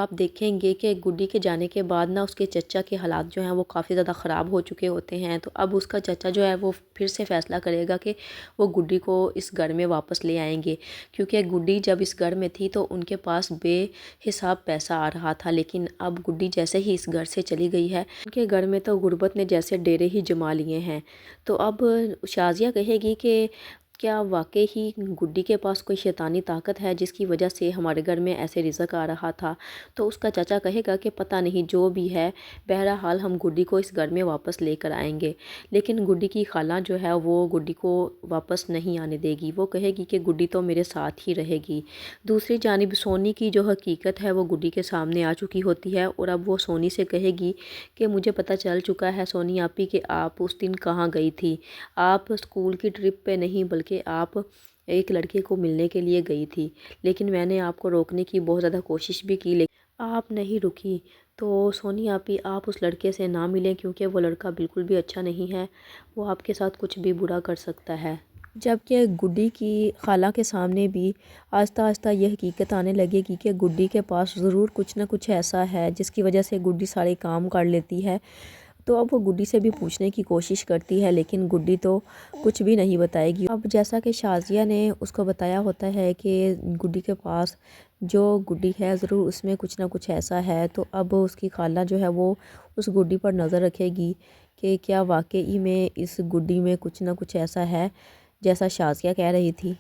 آپ دیکھیں گے کہ گڈی کے جانے کے بعد نا اس کے چچا کے حالات جو ہیں وہ کافی زیادہ خراب ہو چکے ہوتے ہیں، تو اب اس کا چچا جو ہے وہ پھر سے فیصلہ کرے گا کہ وہ گڈی کو اس گھر میں واپس لے آئیں گے، کیونکہ گڈی جب اس گھر میں تھی تو ان کے پاس بے حساب پیسہ آ رہا تھا، لیکن اب گڈی جیسے ہی اس گھر سے چلی گئی ہے ان کے گھر میں تو غربت نے جیسے ڈیرے ہی جما لیے ہیں۔ تو اب شازیہ کہے گی کہ کیا واقعی ہی گڈی کے پاس کوئی شیطانی طاقت ہے جس کی وجہ سے ہمارے گھر میں ایسے رزق آ رہا تھا؟ تو اس کا چچا کہے گا کہ پتہ نہیں، جو بھی ہے بہرحال ہم گڈی کو اس گھر میں واپس لے کر آئیں گے۔ لیکن گڈی کی خالہ جو ہے وہ گڈی کو واپس نہیں آنے دے گی، وہ کہے گی کہ گڈی تو میرے ساتھ ہی رہے گی۔ دوسری جانب سونی کی جو حقیقت ہے وہ گڈی کے سامنے آ چکی ہوتی ہے، اور اب وہ سونی سے کہے گی کہ مجھے پتہ چل چکا ہے سونی آپی کہ آپ اس دن کہاں گئی تھی۔ آپ اسکول کی ٹرپ پہ نہیں بلکہ آپ ایک لڑکے کو ملنے کے لیے گئی تھی، لیکن میں نے آپ کو روکنے کی بہت زیادہ کوشش بھی کی لیکن آپ نہیں رکی۔ تو سونی آپی آپ اس لڑکے سے نہ ملیں، کیونکہ وہ لڑکا بالکل بھی اچھا نہیں ہے، وہ آپ کے ساتھ کچھ بھی برا کر سکتا ہے۔ جبکہ گڈی کی خالہ کے سامنے بھی آہستہ آہستہ یہ حقیقت آنے لگے گی کہ گڈی کے پاس ضرور کچھ نہ کچھ ایسا ہے جس کی وجہ سے گڈی سارے کام کر لیتی ہے۔ تو اب وہ گڈی سے بھی پوچھنے کی کوشش کرتی ہے، لیکن گڈی تو کچھ بھی نہیں بتائے گی۔ اب جیسا کہ شازیہ نے اس کو بتایا ہوتا ہے کہ گڈی کے پاس جو گڈی ہے ضرور اس میں کچھ نہ کچھ ایسا ہے، تو اب اس کی خالہ جو ہے وہ اس گڈی پر نظر رکھے گی کہ کیا واقعی میں اس گڈی میں کچھ نہ کچھ ایسا ہے جیسا شازیہ کہہ رہی تھی۔